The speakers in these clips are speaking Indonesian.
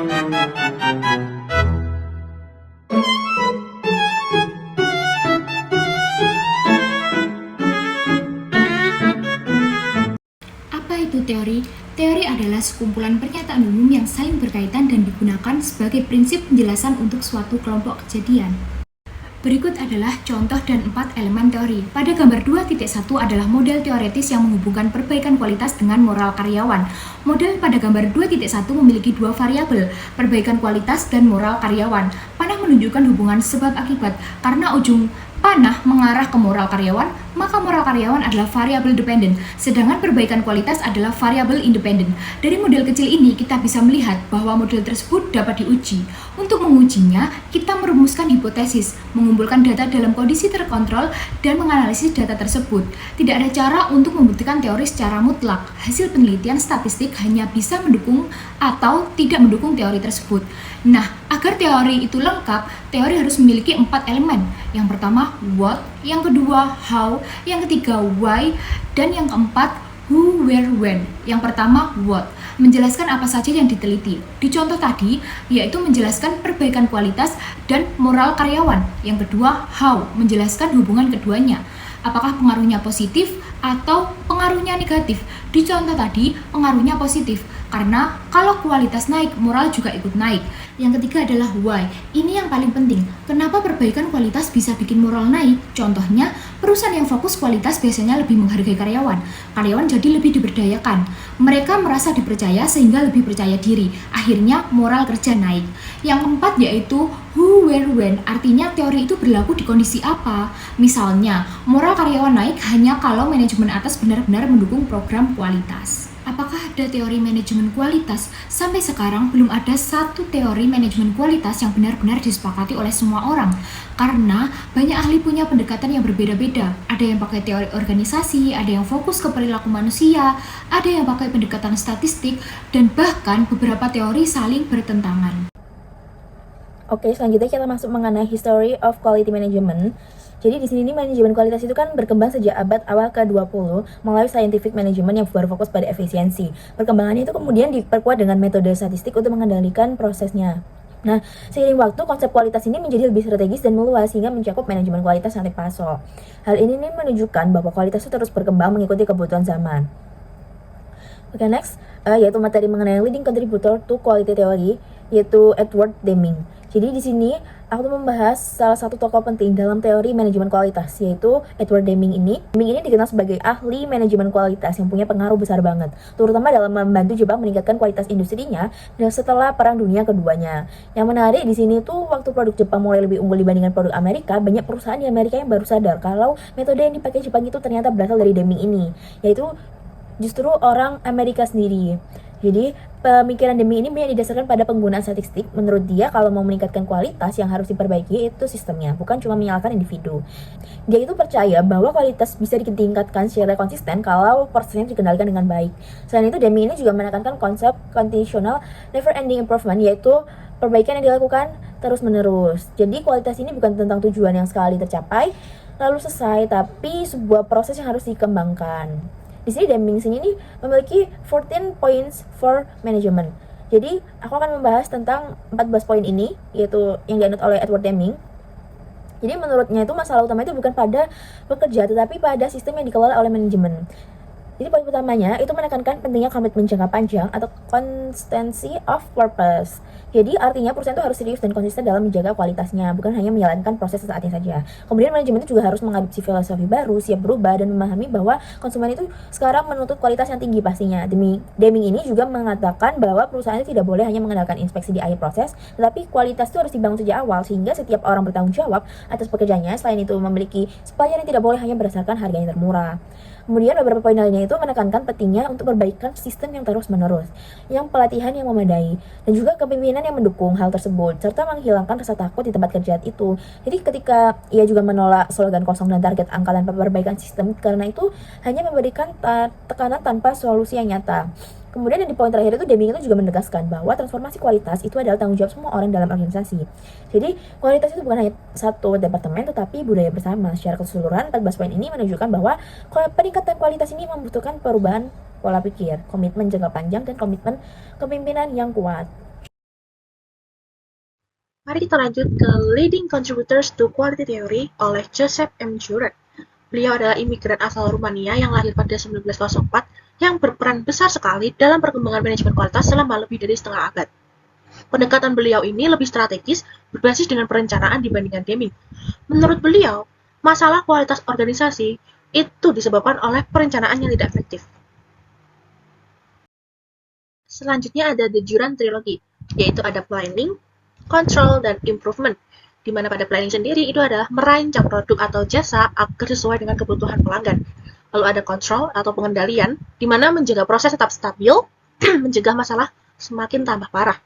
Apa itu teori? Teori adalah sekumpulan pernyataan umum yang saling berkaitan dan digunakan sebagai prinsip penjelasan untuk suatu kelompok kejadian. Berikut adalah contoh dan 4 elemen teori. Pada gambar 2.1 adalah model teoretis yang menghubungkan perbaikan kualitas dengan moral karyawan. Model pada gambar 2.1 memiliki dua variabel, perbaikan kualitas dan moral karyawan. Panah menunjukkan hubungan sebab akibat. Karena ujung panah mengarah ke moral karyawan, maka moral karyawan adalah variabel dependen, sedangkan perbaikan kualitas adalah variabel independen. Dari model kecil ini, kita bisa melihat bahwa model tersebut dapat diuji. Untuk mengujinya, kita merumuskan hipotesis, mengumpulkan data dalam kondisi terkontrol, dan menganalisis data tersebut. Tidak ada cara untuk membuktikan teori secara mutlak. Hasil penelitian statistik hanya bisa mendukung atau tidak mendukung teori tersebut. Nah, agar teori itu lengkap, teori harus memiliki 4 elemen. Yang pertama, what, yang kedua, how, yang ketiga, why, dan yang keempat, who, where, when. Yang pertama, what, menjelaskan apa saja yang diteliti. Di contoh tadi, yaitu menjelaskan perbaikan kualitas dan moral karyawan. Yang kedua, how, menjelaskan hubungan keduanya. Apakah pengaruhnya positif atau pengaruhnya negatif? Di contoh tadi, pengaruhnya positif, karena kalau kualitas naik, moral juga ikut naik. Yang ketiga adalah why. Ini yang paling penting. Kenapa perbaikan kualitas bisa bikin moral naik? Contohnya, perusahaan yang fokus kualitas biasanya lebih menghargai karyawan. Karyawan jadi lebih diberdayakan. Mereka merasa dipercaya sehingga lebih percaya diri. Akhirnya, moral kerja naik. Yang keempat yaitu who, where, when. Artinya teori itu berlaku di kondisi apa? Misalnya, moral karyawan naik hanya kalau manajemen atas benar-benar mendukung program kualitas. Apakah ada teori manajemen kualitas? Sampai sekarang belum ada satu teori manajemen kualitas yang benar-benar disepakati oleh semua orang. Karena banyak ahli punya pendekatan yang berbeda-beda. Ada yang pakai teori organisasi, ada yang fokus ke perilaku manusia, ada yang pakai pendekatan statistik, dan bahkan beberapa teori saling bertentangan. Oke, selanjutnya kita masuk mengenai History of Quality Management. Jadi di sini manajemen kualitas itu kan berkembang sejak abad awal ke-20 melalui scientific management yang berfokus pada efisiensi. Perkembangannya itu kemudian diperkuat dengan metode statistik untuk mengendalikan prosesnya. Nah, seiring waktu konsep kualitas ini menjadi lebih strategis dan meluas hingga mencakup manajemen kualitas sampai PASO. Hal ini menunjukkan bahwa kualitas itu terus berkembang mengikuti kebutuhan zaman. Oke, next, yaitu materi mengenai leading contributor to quality theory, yaitu Edward Deming. Jadi di sini aku membahas salah satu tokoh penting dalam teori manajemen kualitas, yaitu Edward Deming ini. Deming ini dikenal sebagai ahli manajemen kualitas yang punya pengaruh besar banget, terutama dalam membantu Jepang meningkatkan kualitas industrinya dan setelah Perang Dunia Keduanya. Yang menarik di sini tuh waktu produk Jepang mulai lebih unggul dibandingkan produk Amerika, banyak perusahaan di Amerika yang baru sadar kalau metode yang dipakai Jepang itu ternyata berasal dari Deming ini, yaitu justru orang Amerika sendiri. Jadi pemikiran Deming ini banyak didasarkan pada penggunaan statistik. Menurut dia, kalau mau meningkatkan kualitas yang harus diperbaiki itu sistemnya, bukan cuma menyalahkan individu. Dia itu percaya bahwa kualitas bisa ditingkatkan secara konsisten kalau prosesnya dikendalikan dengan baik. Selain itu, Deming ini juga menekankan konsep conditional never ending improvement, yaitu perbaikan yang dilakukan terus-menerus. Jadi kualitas ini bukan tentang tujuan yang sekali tercapai lalu selesai, tapi sebuah proses yang harus dikembangkan. Di sini Deming ini memiliki 14 points for management. Jadi aku akan membahas tentang 14 poin ini, yaitu yang dianut oleh Edward Deming. Jadi menurutnya itu masalah utama itu bukan pada pekerja, tetapi pada sistem yang dikelola oleh manajemen. Jadi poin pertamanya itu menekankan pentingnya komitmen jangka panjang atau constancy of purpose. Jadi artinya perusahaan itu harus serius dan konsisten dalam menjaga kualitasnya, bukan hanya menjalankan proses sesaatnya saja. Kemudian manajemen itu juga harus mengadopsi filosofi baru, siap berubah dan memahami bahwa konsumen itu sekarang menuntut kualitas yang tinggi pastinya. Deming ini juga mengatakan bahwa perusahaan itu tidak boleh hanya mengandalkan inspeksi di akhir proses, tetapi kualitas itu harus dibangun sejak awal sehingga setiap orang bertanggung jawab atas pekerjaannya. Selain itu memiliki supplier yang tidak boleh hanya berdasarkan harga yang termurah. Kemudian beberapa poin lainnya itu menekankan pentingnya untuk perbaikan sistem yang terus-menerus, yang pelatihan yang memadai, dan juga kepemimpinan yang mendukung hal tersebut, serta menghilangkan rasa takut di tempat kerja itu. Jadi ketika ia juga menolak slogan kosong dan target angka tanpa perbaikan sistem, karena itu hanya memberikan tekanan tanpa solusi yang nyata. Kemudian di poin terakhir itu Deming itu juga menegaskan bahwa transformasi kualitas itu adalah tanggung jawab semua orang dalam organisasi. Jadi kualitas itu bukan hanya satu departemen tetapi budaya bersama. Secara keseluruhan 14 poin ini menunjukkan bahwa peningkatan kualitas ini membutuhkan perubahan pola pikir, komitmen jangka panjang dan komitmen kepemimpinan yang kuat. Mari kita lanjut ke Leading Contributors to Quality Theory oleh Joseph M. Juret. Beliau adalah imigran asal Rumania yang lahir pada 1904 yang berperan besar sekali dalam perkembangan manajemen kualitas selama lebih dari setengah abad. Pendekatan beliau ini lebih strategis, berbasis dengan perencanaan dibandingkan Deming. Menurut beliau, masalah kualitas organisasi itu disebabkan oleh perencanaan yang tidak efektif. Selanjutnya ada The Juran Trilogy, yaitu ada planning, control, dan improvement, di mana pada planning sendiri itu adalah merancang produk atau jasa agar sesuai dengan kebutuhan pelanggan. Lalu ada control atau pengendalian, di mana menjaga proses tetap stabil, mencegah masalah semakin tambah parah.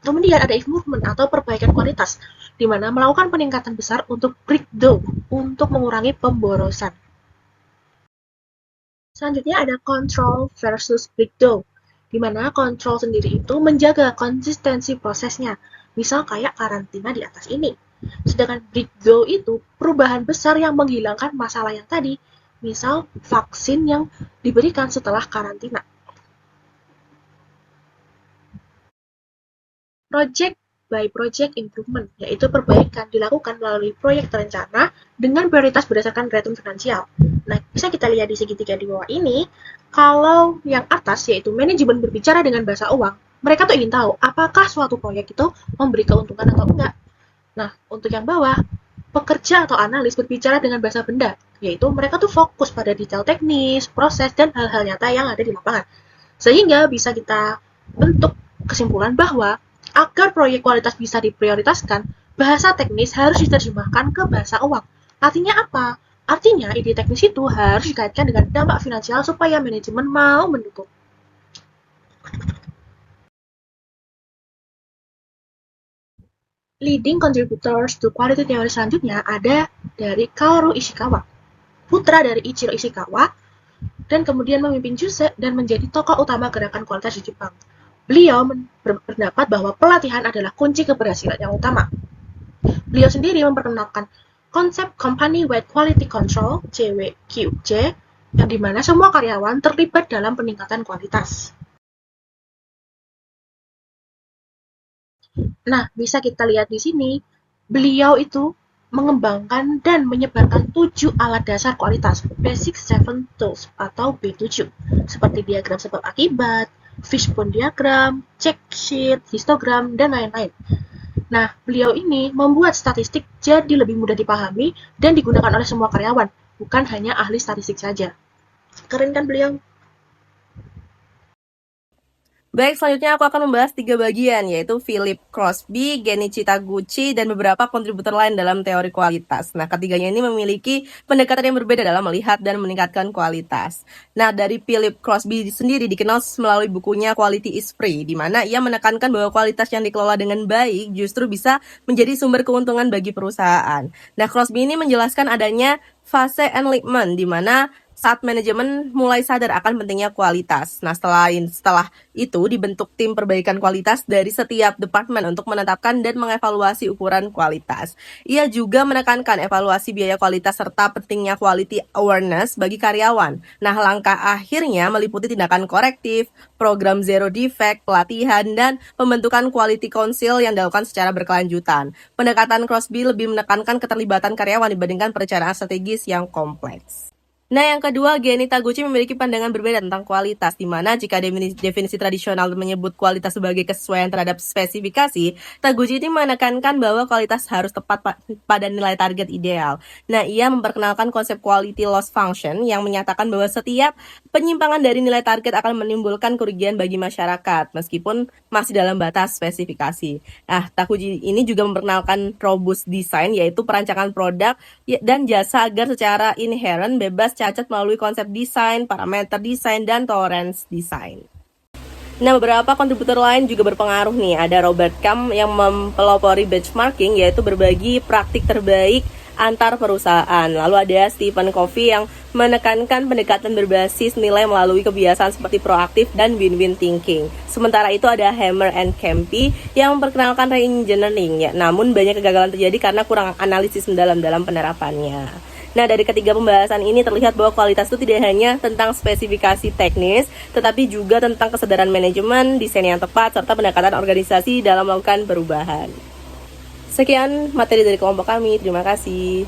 Kemudian ada improvement atau perbaikan kualitas, di mana melakukan peningkatan besar untuk breakdown, untuk mengurangi pemborosan. Selanjutnya ada control versus breakdown, di mana control sendiri itu menjaga konsistensi prosesnya, misal kayak karantina di atas ini. Sedangkan breakdown itu perubahan besar yang menghilangkan masalah yang tadi, misal vaksin yang diberikan setelah karantina. Project by project improvement, yaitu perbaikan dilakukan melalui proyek terencana dengan prioritas berdasarkan return finansial. Nah, bisa kita lihat di segitiga di bawah ini, kalau yang atas yaitu manajemen berbicara dengan bahasa uang, mereka tuh ingin tahu apakah suatu proyek itu memberi keuntungan atau enggak. Nah, untuk yang bawah, pekerja atau analis berbicara dengan bahasa benda, yaitu mereka tuh fokus pada detail teknis, proses, dan hal-hal nyata yang ada di lapangan. Sehingga bisa kita bentuk kesimpulan bahwa agar proyek kualitas bisa diprioritaskan, bahasa teknis harus diterjemahkan ke bahasa uang. Artinya apa? Artinya ide teknis itu harus dikaitkan dengan dampak finansial supaya manajemen mau mendukung. Leading contributors to quality theory selanjutnya ada dari Kaoru Ishikawa, putra dari Ichiro Ishikawa, dan kemudian memimpin JUSE dan menjadi tokoh utama gerakan kualitas di Jepang. Beliau berpendapat bahwa pelatihan adalah kunci keberhasilan yang utama. Beliau sendiri memperkenalkan konsep Company-Wide Quality Control, CWQC, yang dimana semua karyawan terlibat dalam peningkatan kualitas. Nah, bisa kita lihat di sini, beliau itu mengembangkan dan menyebarkan 7 alat dasar kualitas, Basic 7 Tools atau B7, seperti diagram sebab akibat, fishbone diagram, check sheet, histogram, dan lain-lain. Nah, beliau ini membuat statistik jadi lebih mudah dipahami dan digunakan oleh semua karyawan, bukan hanya ahli statistik saja. Keren kan beliau? Baik, selanjutnya aku akan membahas 3 bagian, yaitu Philip Crosby, Genichi Taguchi, dan beberapa kontributor lain dalam teori kualitas. Nah, ketiganya ini memiliki pendekatan yang berbeda dalam melihat dan meningkatkan kualitas. Nah, dari Philip Crosby sendiri dikenal melalui bukunya Quality is Free, di mana ia menekankan bahwa kualitas yang dikelola dengan baik justru bisa menjadi sumber keuntungan bagi perusahaan. Nah, Crosby ini menjelaskan adanya fase enlightenment, di mana saat manajemen mulai sadar akan pentingnya kualitas. Nah, setelah itu dibentuk tim perbaikan kualitas dari setiap departemen untuk menetapkan dan mengevaluasi ukuran kualitas. Ia juga menekankan evaluasi biaya kualitas serta pentingnya quality awareness bagi karyawan. Nah, langkah akhirnya meliputi tindakan korektif, program zero defect, pelatihan, dan pembentukan quality council yang dilakukan secara berkelanjutan. Pendekatan Crosby lebih menekankan keterlibatan karyawan dibandingkan perencanaan strategis yang kompleks. Nah, yang kedua, Geni Taguchi memiliki pandangan berbeda tentang kualitas, di mana jika definisi tradisional menyebut kualitas sebagai kesesuaian terhadap spesifikasi, Taguchi ini menekankan bahwa kualitas harus tepat pada nilai target ideal. Nah, ia memperkenalkan konsep quality loss function yang menyatakan bahwa setiap penyimpangan dari nilai target akan menimbulkan kerugian bagi masyarakat, meskipun masih dalam batas spesifikasi. Nah, Taguchi ini juga memperkenalkan robust design, yaitu perancangan produk dan jasa agar secara inherent bebas cacat melalui konsep desain, parameter desain, dan tolerance desain. Nah, beberapa kontributor lain juga berpengaruh nih. Ada Robert Kamm yang mempelopori benchmarking, yaitu berbagi praktik terbaik antar perusahaan. Lalu ada Stephen Covey yang menekankan pendekatan berbasis nilai melalui kebiasaan seperti proaktif dan win-win thinking. Sementara itu ada Hammer and Campy yang memperkenalkan re-engineering, ya. Namun banyak kegagalan terjadi karena kurang analisis mendalam dalam penerapannya. Nah, dari ketiga pembahasan ini terlihat bahwa kualitas itu tidak hanya tentang spesifikasi teknis, tetapi juga tentang kesadaran manajemen, desain yang tepat, serta pendekatan organisasi dalam melakukan perubahan. Sekian materi dari kelompok kami, terima kasih.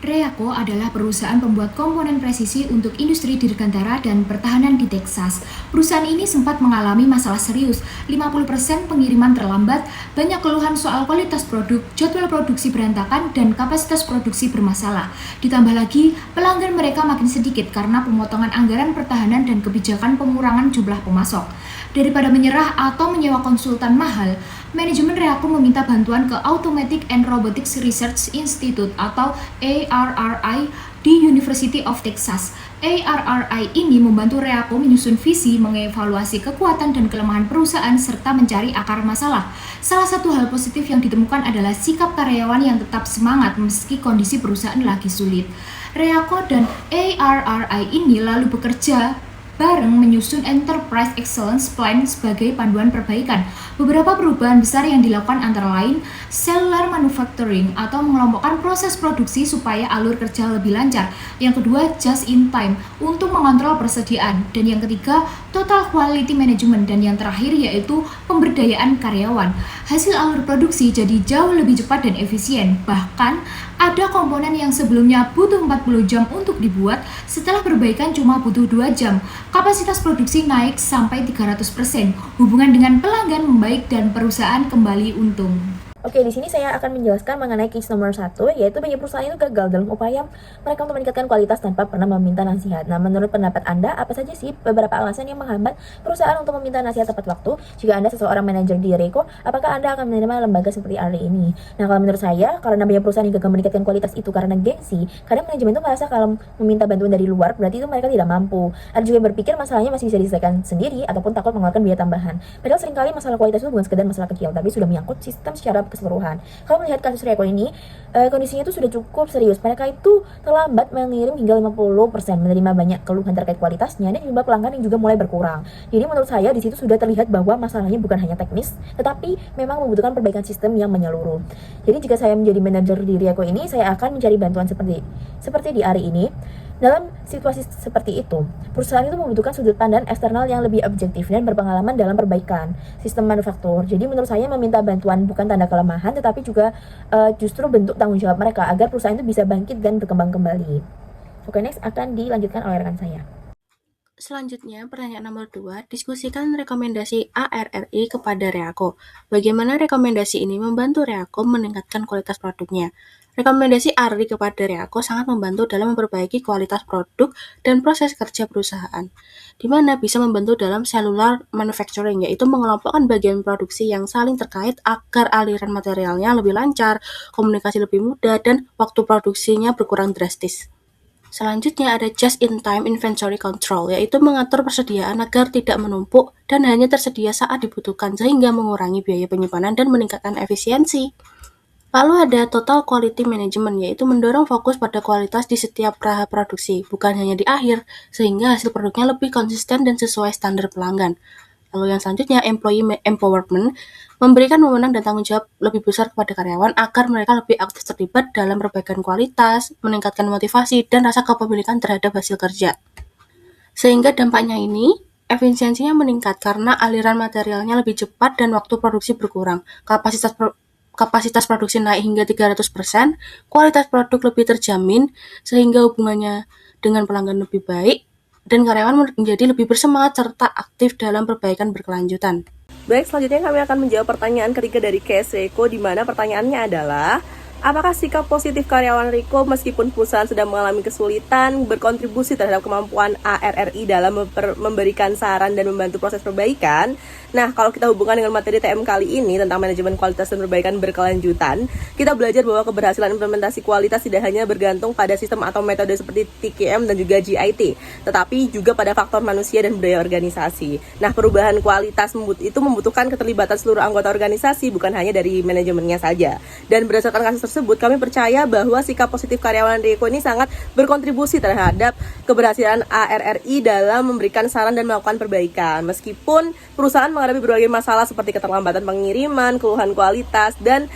Reaco adalah perusahaan pembuat komponen presisi untuk industri dirgantara dan pertahanan di Texas. Perusahaan ini sempat mengalami masalah serius, 50% pengiriman terlambat, banyak keluhan soal kualitas produk, jadwal produksi berantakan, dan kapasitas produksi bermasalah. Ditambah lagi, pelanggan mereka makin sedikit karena pemotongan anggaran pertahanan dan kebijakan pengurangan jumlah pemasok. Daripada menyerah atau menyewa konsultan mahal, manajemen Reaco meminta bantuan ke Automatic and Robotics Research Institute atau ARRI di University of Texas. ARRI ini membantu Reaco menyusun visi, mengevaluasi kekuatan dan kelemahan perusahaan, serta mencari akar masalah. Salah satu hal positif yang ditemukan adalah sikap karyawan yang tetap semangat meski kondisi perusahaan lagi sulit. Reaco dan ARRI ini lalu bekerja bareng menyusun Enterprise Excellence Plan sebagai panduan perbaikan. Beberapa perubahan besar yang dilakukan antara lain cellular manufacturing atau mengelompokkan proses produksi supaya alur kerja lebih lancar. Yang kedua, just in time untuk mengontrol persediaan. Dan yang ketiga, total quality management. Dan yang terakhir yaitu pemberdayaan karyawan. Hasil alur produksi jadi jauh lebih cepat dan efisien. Bahkan ada komponen yang sebelumnya butuh 40 jam untuk dibuat, setelah perbaikan cuma butuh 2 jam. Kapasitas produksi naik sampai 300%. Hubungan dengan pelanggan membaik dan perusahaan kembali untung. Oke, di sini saya akan menjelaskan mengenai case nomor 1, yaitu banyak perusahaan itu gagal dalam upaya mereka untuk meningkatkan kualitas tanpa pernah meminta nasihat. Nah, menurut pendapat Anda, apa saja sih beberapa alasan yang menghambat perusahaan untuk meminta nasihat tepat waktu? Jika Anda seseorang manajer di Reaco, apakah Anda akan menerima lembaga seperti RI ini? Nah, kalau menurut saya, karena banyak perusahaan yang gagal meningkatkan kualitas itu karena gengsi, kadang manajemen itu merasa kalau meminta bantuan dari luar, berarti itu mereka tidak mampu. Ada juga yang berpikir masalahnya masih bisa diselesaikan sendiri, ataupun takut mengeluarkan biaya tambahan. Padahal seringkali masalah kualitas itu bukan sekedar masalah kecil, tapi sudah menyangkut sistem secara keseluruhan. Kalau melihat kasus Reaco ini, kondisinya itu sudah cukup serius. Mereka itu terlambat mengirim hingga 50%, menerima banyak keluhan terkait kualitasnya, dan jumlah pelanggan yang juga mulai berkurang. Jadi menurut saya di situ sudah terlihat bahwa masalahnya bukan hanya teknis, tetapi memang membutuhkan perbaikan sistem yang menyeluruh. Jadi jika saya menjadi manajer di Reaco ini, saya akan mencari bantuan seperti di hari ini. Dalam situasi seperti itu, perusahaan itu membutuhkan sudut pandang eksternal yang lebih objektif dan berpengalaman dalam perbaikan sistem manufaktur. Jadi menurut saya meminta bantuan bukan tanda kelemahan, tetapi juga justru bentuk tanggung jawab mereka agar perusahaan itu bisa bangkit dan berkembang kembali. Oke, next akan dilanjutkan oleh rekan saya. Selanjutnya, pertanyaan nomor 2, diskusikan rekomendasi ARRI kepada Reaco. Bagaimana rekomendasi ini membantu Reaco meningkatkan kualitas produknya? Rekomendasi ARRI kepada Reaco sangat membantu dalam memperbaiki kualitas produk dan proses kerja perusahaan, di mana bisa membantu dalam cellular manufacturing, yaitu mengelompokkan bagian produksi yang saling terkait agar aliran materialnya lebih lancar, komunikasi lebih mudah, dan waktu produksinya berkurang drastis. Selanjutnya ada just-in-time inventory control, yaitu mengatur persediaan agar tidak menumpuk dan hanya tersedia saat dibutuhkan sehingga mengurangi biaya penyimpanan dan meningkatkan efisiensi. Lalu ada total quality management, yaitu mendorong fokus pada kualitas di setiap tahap produksi, bukan hanya di akhir, sehingga hasil produknya lebih konsisten dan sesuai standar pelanggan. Lalu yang selanjutnya, employee empowerment, memberikan wewenang dan tanggung jawab lebih besar kepada karyawan agar mereka lebih aktif terlibat dalam perbaikan kualitas, meningkatkan motivasi, dan rasa kepemilikan terhadap hasil kerja. Sehingga dampaknya ini, efisiensinya meningkat karena aliran materialnya lebih cepat dan waktu produksi berkurang. Kapasitas produksi naik hingga 300%, kualitas produk lebih terjamin, sehingga hubungannya dengan pelanggan lebih baik, dan karyawan menjadi lebih bersemangat serta aktif dalam perbaikan berkelanjutan. Baik, selanjutnya kami akan menjawab pertanyaan ketiga dari case Reaco, di mana pertanyaannya adalah, apakah sikap positif karyawan Reaco meskipun perusahaan sedang mengalami kesulitan berkontribusi terhadap kemampuan ARRI dalam memberikan saran dan membantu proses perbaikan? Nah, kalau kita hubungkan dengan materi TM kali ini tentang manajemen kualitas dan perbaikan berkelanjutan, kita belajar bahwa keberhasilan implementasi kualitas tidak hanya bergantung pada sistem atau metode seperti TQM dan juga GIT, tetapi juga pada faktor manusia dan budaya organisasi. Nah, perubahan kualitas itu membutuhkan keterlibatan seluruh anggota organisasi, bukan hanya dari manajemennya saja. Dan berdasarkan kasus tersebut, kami percaya bahwa sikap positif karyawan Reaco ini sangat berkontribusi terhadap keberhasilan ARRI dalam memberikan saran dan melakukan perbaikan. Meskipun perusahaan menghadapi berbagai masalah seperti keterlambatan pengiriman, keluhan kualitas, dan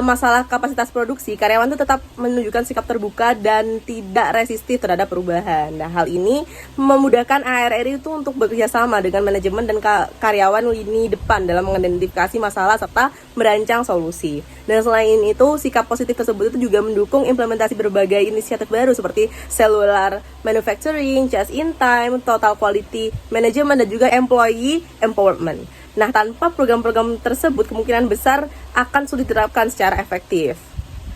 masalah kapasitas produksi, karyawan itu tetap menunjukkan sikap terbuka dan tidak resistif terhadap perubahan. Nah, hal ini memudahkan ARRI itu untuk bekerja sama dengan manajemen dan karyawan lini depan dalam mengidentifikasi masalah serta merancang solusi. Dan selain itu, sikap positif tersebut itu juga mendukung implementasi berbagai inisiatif baru seperti cellular manufacturing, just in time, total quality management, dan juga employee empowerment. Nah, tanpa program-program tersebut kemungkinan besar akan sulit diterapkan secara efektif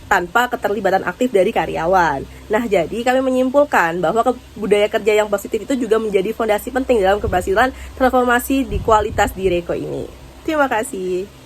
tanpa keterlibatan aktif dari karyawan. Nah, jadi kami menyimpulkan bahwa budaya kerja yang positif itu juga menjadi fondasi penting dalam keberhasilan transformasi di kualitas di Reko ini. Terima kasih.